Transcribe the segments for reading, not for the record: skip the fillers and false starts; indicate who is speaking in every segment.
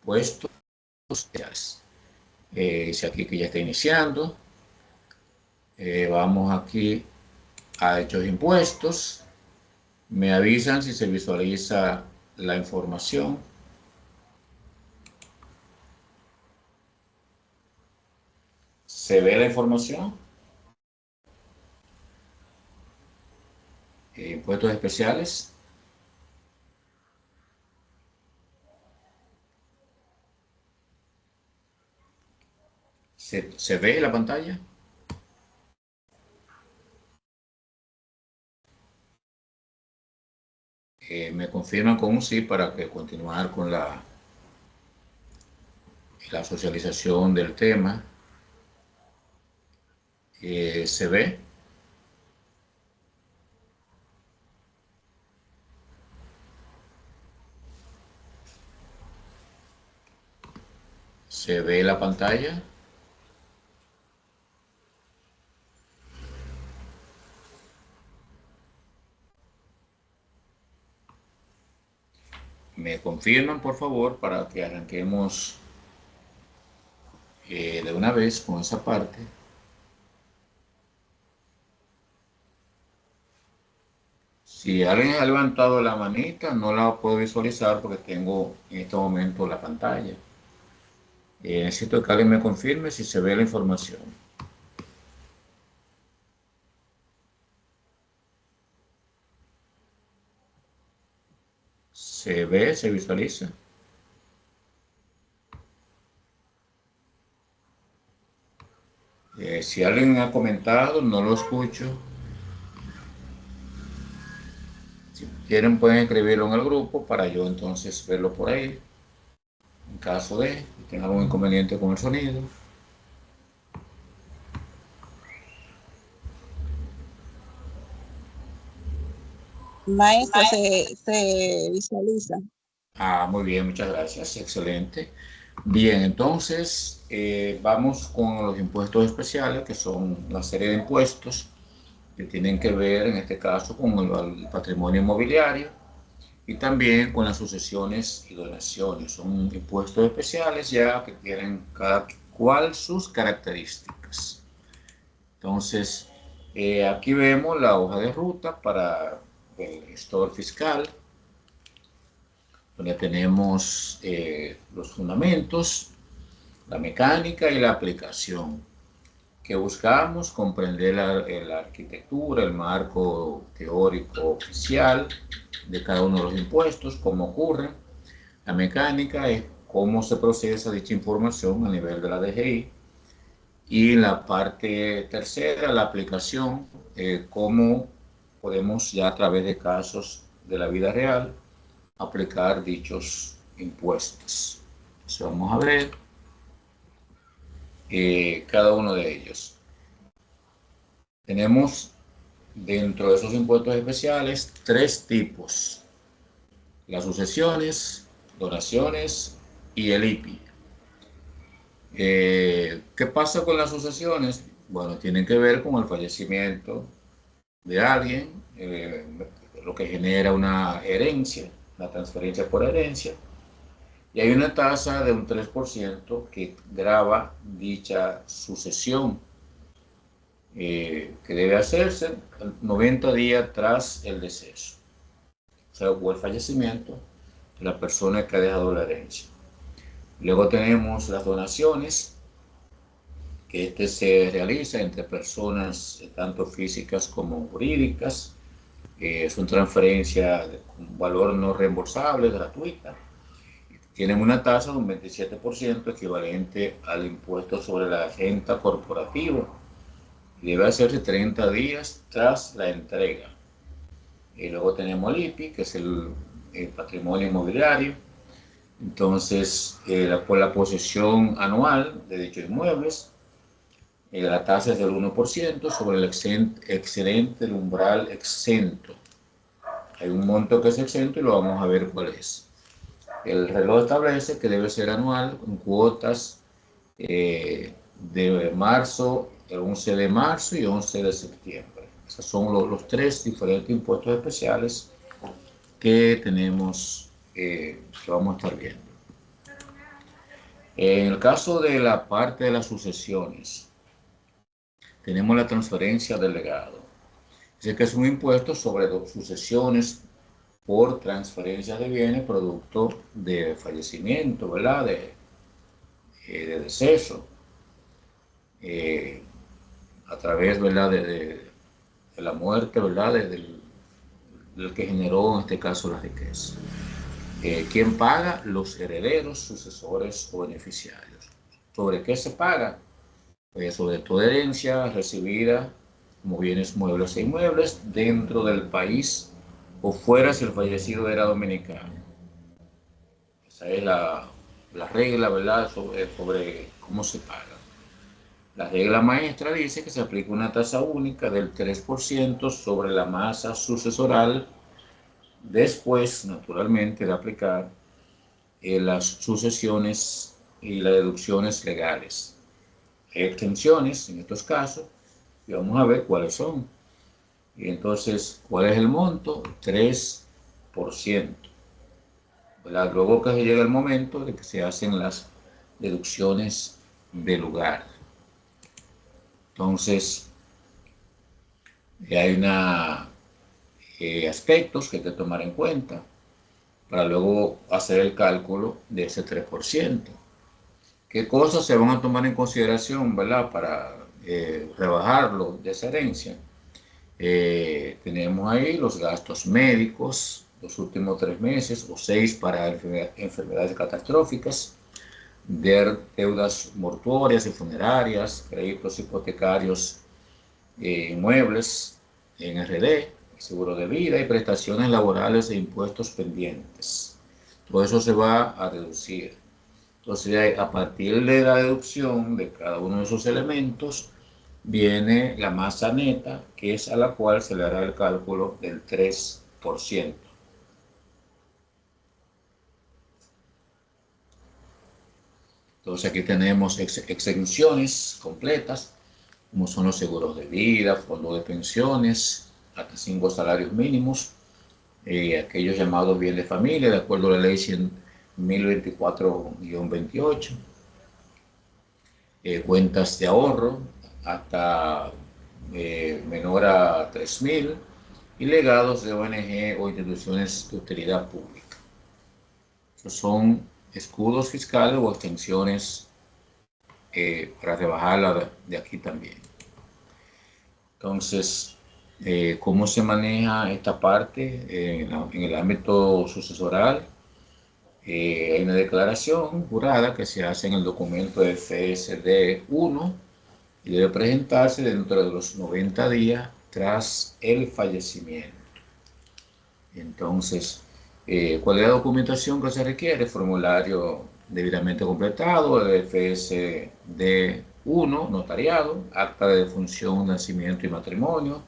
Speaker 1: impuestos. Dice aquí que ya está iniciando. Vamos aquí a hechos de impuestos. Me avisan si se visualiza la información. ¿Se ve la información? Impuestos especiales. ¿Se ve la pantalla? Me confirman con un sí para que continuar con la socialización del tema. ¿Se ve? ¿Se ve la pantalla? Me confirman, por favor, para que arranquemos de una vez con esa parte. Si alguien ha levantado la manita, no la puedo visualizar porque tengo en este momento la pantalla. Necesito que alguien me confirme si se ve la información. ¿Se ve? ¿Se visualiza? Si alguien ha comentado, no lo escucho. Si quieren pueden escribirlo en el grupo para yo entonces verlo por ahí. En caso de que tenga algún inconveniente con el sonido.
Speaker 2: Maestro, se visualiza.
Speaker 1: Muy bien, muchas gracias, excelente. Bien, entonces vamos con los impuestos especiales, que son una serie de impuestos que tienen que ver, en este caso, con el patrimonio inmobiliario y también con las sucesiones y donaciones. Son impuestos especiales ya que tienen cada cual sus características. Entonces, aquí vemos la hoja de ruta para el gestor fiscal, donde tenemos los fundamentos, la mecánica y la aplicación. Que buscamos comprender la arquitectura, el marco teórico oficial de cada uno de los impuestos, cómo ocurre. La mecánica es cómo se procesa dicha información a nivel de la DGI. Y la parte tercera, la aplicación, cómo podemos ya a través de casos de la vida real aplicar dichos impuestos. Entonces vamos a ver cada uno de ellos. Tenemos dentro de esos impuestos especiales 3 tipos: las sucesiones, donaciones y el IPI. ¿Qué pasa con las sucesiones? Bueno, tienen que ver con el fallecimiento de alguien, lo que genera una herencia, una transferencia por herencia, y hay una tasa de un 3% que grava dicha sucesión, que debe hacerse 90 días tras el deceso, o sea, o el fallecimiento de la persona que ha dejado la herencia. Luego tenemos las donaciones, que se realiza entre personas tanto físicas como jurídicas. Es una transferencia con valor no reembolsable, gratuita. Tienen una tasa de un 27% equivalente al impuesto sobre la renta corporativa. Debe hacerse 30 días tras la entrega. Y luego tenemos el IPI, que es el patrimonio inmobiliario. Entonces, por la posesión anual de dichos inmuebles, la tasa es del 1% sobre el excedente del umbral exento. Hay un monto que es exento y lo vamos a ver cuál es. El reloj establece que debe ser anual en cuotas de marzo, el 11 de marzo y 11 de septiembre. Esos son los 3 diferentes impuestos especiales que tenemos, que vamos a estar viendo. En el caso de la parte de las sucesiones, tenemos la transferencia del legado. Dice que es un impuesto sobre sucesiones por transferencia de bienes producto de fallecimiento, ¿verdad? De deceso, eh, a través, ¿verdad? De la muerte, ¿verdad? Del que generó en este caso la riqueza. ¿Quién paga? Los herederos, sucesores o beneficiarios. ¿Sobre qué se paga? Pues sobre toda herencia recibida como bienes muebles e inmuebles dentro del país o fuera si el fallecido era dominicano. Esa es la regla, ¿verdad?, sobre cómo se paga. La regla maestra dice que se aplica una tasa única del 3% sobre la masa sucesoral, después, naturalmente, de aplicar las sucesiones y las deducciones legales. Hay extensiones en estos casos y vamos a ver cuáles son. Y entonces, ¿cuál es el monto? 3%. ¿Verdad? Luego que se llega el momento de que se hacen las deducciones de lugar. Entonces, hay aspectos que hay que tomar en cuenta para luego hacer el cálculo de ese 3%. ¿Qué cosas se van a tomar en consideración, ¿verdad?, para rebajarlo de esa herencia? Tenemos ahí los gastos médicos, los últimos 3 meses o 6 para enfermedades catastróficas, deudas mortuorias y funerarias, créditos hipotecarios, inmuebles en RD, seguro de vida y prestaciones laborales e impuestos pendientes. Todo eso se va a reducir. Entonces, a partir de la deducción de cada uno de esos elementos, viene la masa neta, que es a la cual se le hará el cálculo del 3%. Entonces, aquí tenemos exenciones completas, como son los seguros de vida, fondos de pensiones, hasta 5 salarios mínimos, aquellos llamados bien de familia, de acuerdo a la ley 1024-28, cuentas de ahorro hasta menor a 3.000 y legados de ONG o instituciones de utilidad pública. Esos son escudos fiscales o extensiones para rebajarla de aquí también. Entonces, ¿cómo se maneja esta parte en el ámbito sucesoral? Hay una declaración jurada que se hace en el documento de FSD1 y debe presentarse dentro de los 90 días tras el fallecimiento. Entonces, ¿cuál es la documentación que se requiere? Formulario debidamente completado, el FSD1 notariado, acta de defunción, nacimiento y matrimonio,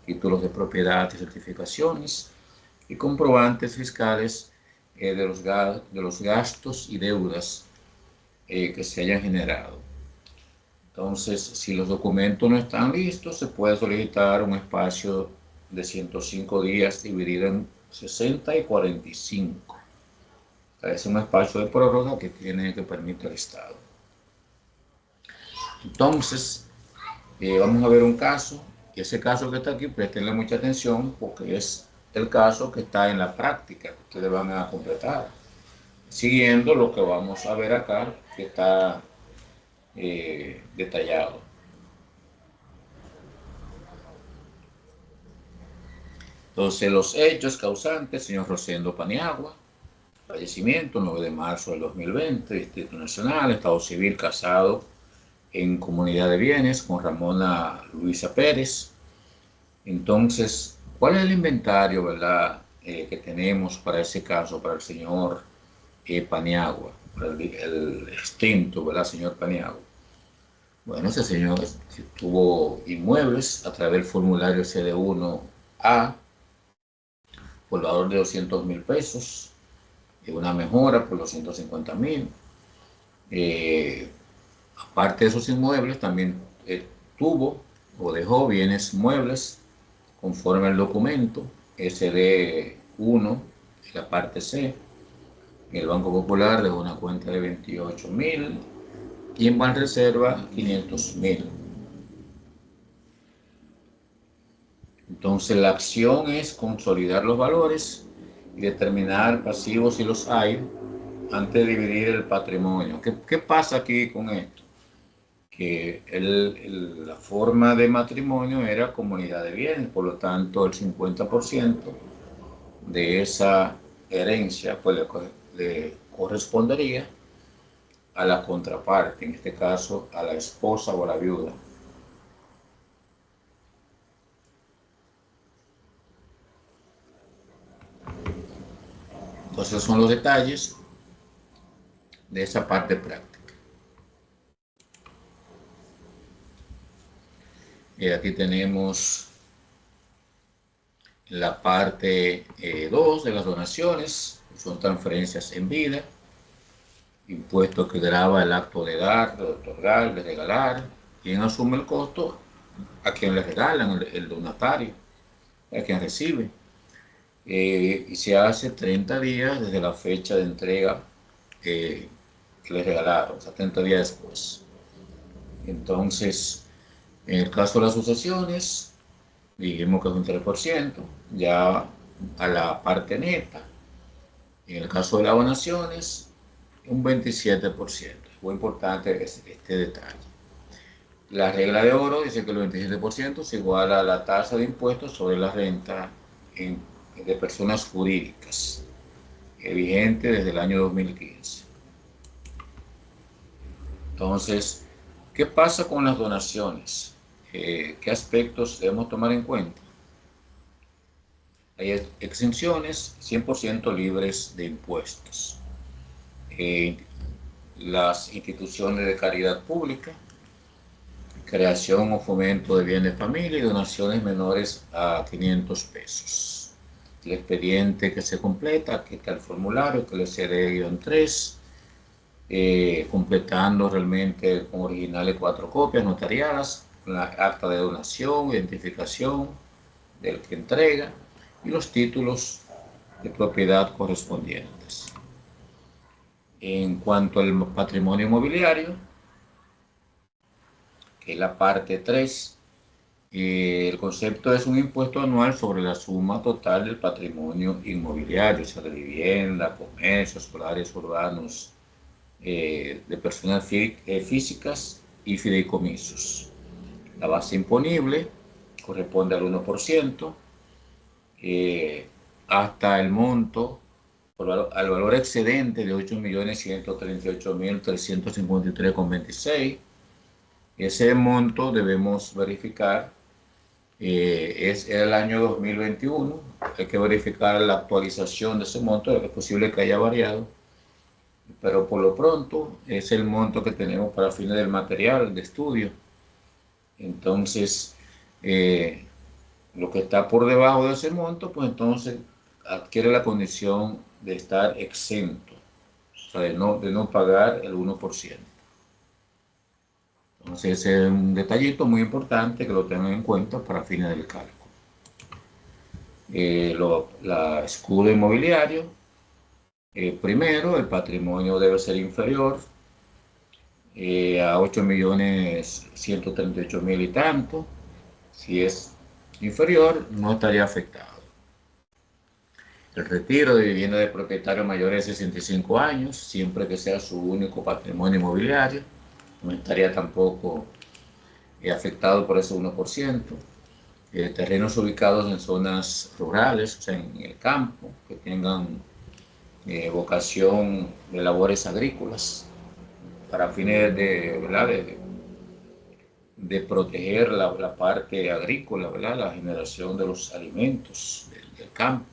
Speaker 1: títulos de propiedad y certificaciones y comprobantes fiscales de los gastos y deudas que se hayan generado. Entonces, si los documentos no están listos, se puede solicitar un espacio de 105 días dividido en 60 y 45. Es un espacio de prórroga que permite el Estado. Entonces, vamos a ver un caso, y ese caso que está aquí, prestenle mucha atención porque es el caso que está en la práctica que ustedes van a completar, siguiendo lo que vamos a ver acá, que está detallado. Entonces, los hechos causantes: señor Rosendo Paniagua, fallecimiento 9 de marzo del 2020, Distrito Nacional, Estado Civil, casado en comunidad de bienes con Ramona Luisa Pérez. Entonces, ¿cuál es el inventario, verdad, que tenemos para ese caso, para el señor Paniagua, para el extinto, verdad, señor Paniagua? Bueno, ese señor tuvo inmuebles a través del formulario CD1A por valor de 200.000 pesos, una mejora por los 150.000. Aparte de esos inmuebles, también tuvo o dejó bienes muebles conforme al documento SD1, la parte C, El Banco Popular dejó una cuenta de 28.000 y en Banreserva 500.000. Entonces la acción es consolidar los valores y determinar pasivos si los hay antes de dividir el patrimonio. ¿Qué pasa aquí con esto? Que la forma de matrimonio era comunidad de bienes, por lo tanto el 50% de esa herencia pues le correspondería a la contraparte, en este caso a la esposa o a la viuda. Entonces son los detalles de esa parte práctica. Y aquí tenemos la parte 2 de las donaciones, son transferencias en vida, impuesto que grava el acto de dar, de otorgar, de regalar. ¿Quién asume el costo? A quien le regalan, el donatario, a quien recibe. Y se hace 30 días desde la fecha de entrega que le regalaron, o sea, 30 días después. Entonces, en el caso de las sucesiones, dijimos que es un 3%, ya a la parte neta. En el caso de las donaciones, un 27%. Es muy importante este detalle. La regla de oro dice que el 27% es igual a la tasa de impuestos sobre la renta de personas jurídicas, vigente desde el año 2015. Entonces, ¿qué pasa con las donaciones? ¿Qué aspectos debemos tomar en cuenta? Hay exenciones 100% libres de impuestos. Las instituciones de caridad pública, creación o fomento de bienes de familia y donaciones menores a 500 pesos. El expediente que se completa, aquí está el formulario que le CD-3, completando realmente con originales 4 copias notariadas, la acta de donación, identificación del que entrega y los títulos de propiedad correspondientes. En cuanto al patrimonio inmobiliario, que es la parte 3, el concepto es un impuesto anual sobre la suma total del patrimonio inmobiliario, o sea, de vivienda, comercios, solares urbanos, de personas físicas y fideicomisos. La base imponible corresponde al 1%, hasta el monto, al valor excedente de 8.138.353,26. Ese monto debemos verificar, es el año 2021, hay que verificar la actualización de ese monto, es posible que haya variado, pero por lo pronto es el monto que tenemos para fines del material de estudio. Entonces, lo que está por debajo de ese monto, pues entonces adquiere la condición de estar exento, o sea, de no pagar el 1%. Entonces, ese es un detallito muy importante que lo tengan en cuenta para fines del cálculo. La escudo inmobiliario, primero, el patrimonio debe ser inferior a 8.138.000 y tanto. Si es inferior, no estaría afectado. El retiro de vivienda de propietario mayor de 65 años, siempre que sea su único patrimonio inmobiliario, no estaría tampoco afectado por ese 1%. Terrenos ubicados en zonas rurales, o sea, en el campo, que tengan vocación de labores agrícolas, para fines de proteger la parte agrícola, ¿verdad? La generación de los alimentos del campo.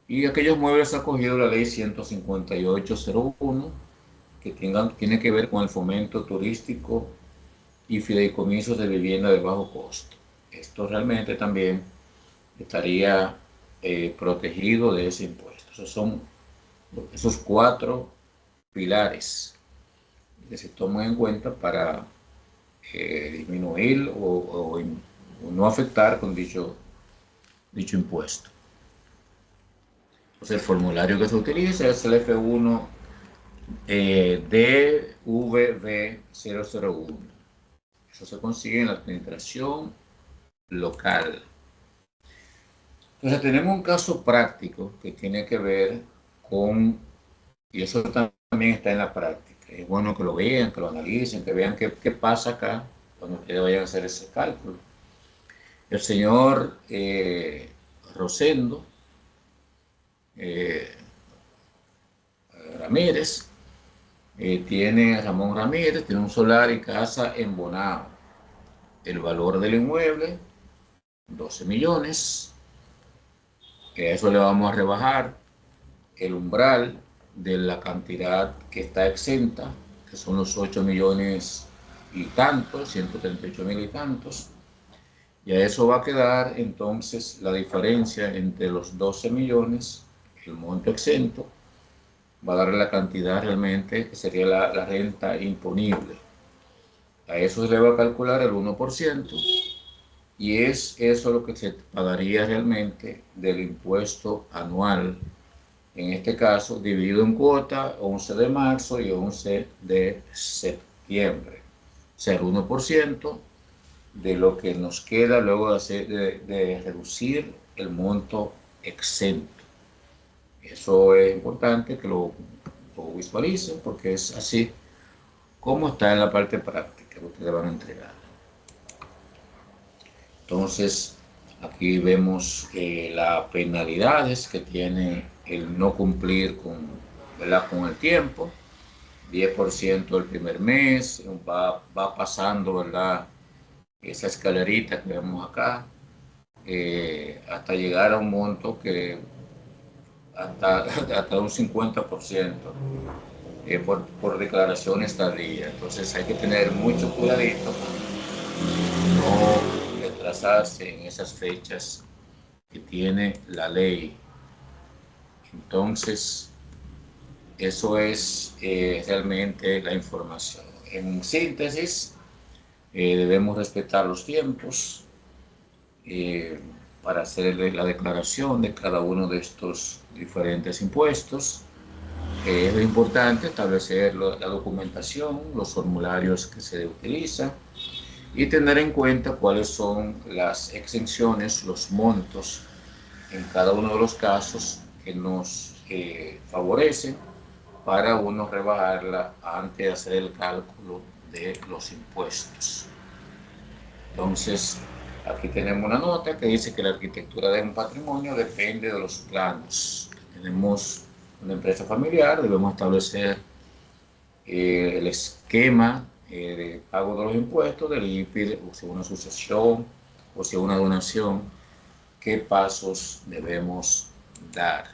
Speaker 1: Y aquellos muebles acogidos a la ley 158.01, que tiene que ver con el fomento turístico y fideicomisos de vivienda de bajo costo. Esto realmente también estaría protegido de ese impuesto. Esos son esos 4 pilares que se toman en cuenta para disminuir o no afectar con dicho impuesto. Entonces, el formulario que se utiliza es el F1 DVB001. Eso se consigue en la administración local. Entonces, tenemos un caso práctico que tiene que ver con, y eso también está en la práctica. Es bueno que lo vean, que lo analicen, que vean qué pasa acá cuando ustedes vayan a hacer ese cálculo. El señor Rosendo Ramírez, Ramón Ramírez, tiene un solar y casa en Bonao. El valor del inmueble, 12 millones. Que a eso le vamos a rebajar el umbral de la cantidad que está exenta, que son los 8 millones y tantos, 138 mil y tantos. Y a eso va a quedar entonces la diferencia entre los 12 millones, el monto exento, va a dar la cantidad realmente que sería la renta imponible. A eso se le va a calcular el 1%, y es eso lo que se pagaría realmente del impuesto anual, en este caso dividido en cuota, 11 de marzo y 11 de septiembre. O sea, el 1% de lo que nos queda luego de reducir el monto exento. Eso es importante que lo visualicen, porque es así como está en la parte práctica que ustedes van a entregar. Entonces, aquí vemos las penalidades que tiene el no cumplir con el tiempo. 10% el primer mes, va pasando, ¿verdad?, esa escalerita que vemos acá, hasta llegar a un monto que hasta un 50% por declaraciones tardías. Entonces hay que tener mucho cuidadito, no retrasarse en esas fechas que tiene la ley. Entonces, eso es realmente la información. En síntesis, debemos respetar los tiempos para hacer la declaración de cada uno de estos diferentes impuestos. Es importante establecer la documentación, los formularios que se utilizan y tener en cuenta cuáles son las exenciones, los montos en cada uno de los casos que nos favorecen para uno rebajarla antes de hacer el cálculo de los impuestos. Entonces, aquí tenemos una nota que dice que la arquitectura de un patrimonio depende de los planos. Tenemos una empresa familiar, debemos establecer el esquema de pago de los impuestos del IPID, o si una sucesión o si una donación, qué pasos debemos dar.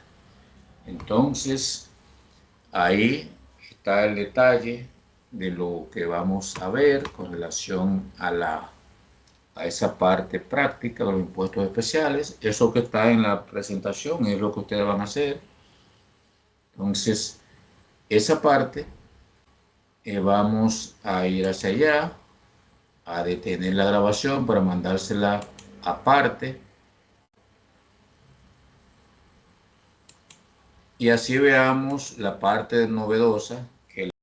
Speaker 1: Entonces, ahí está el detalle de lo que vamos a ver con relación a esa parte práctica de los impuestos especiales. Eso que está en la presentación es lo que ustedes van a hacer. Entonces, esa parte vamos a ir hacia allá, a detener la grabación para mandársela aparte. Y así veamos la parte novedosa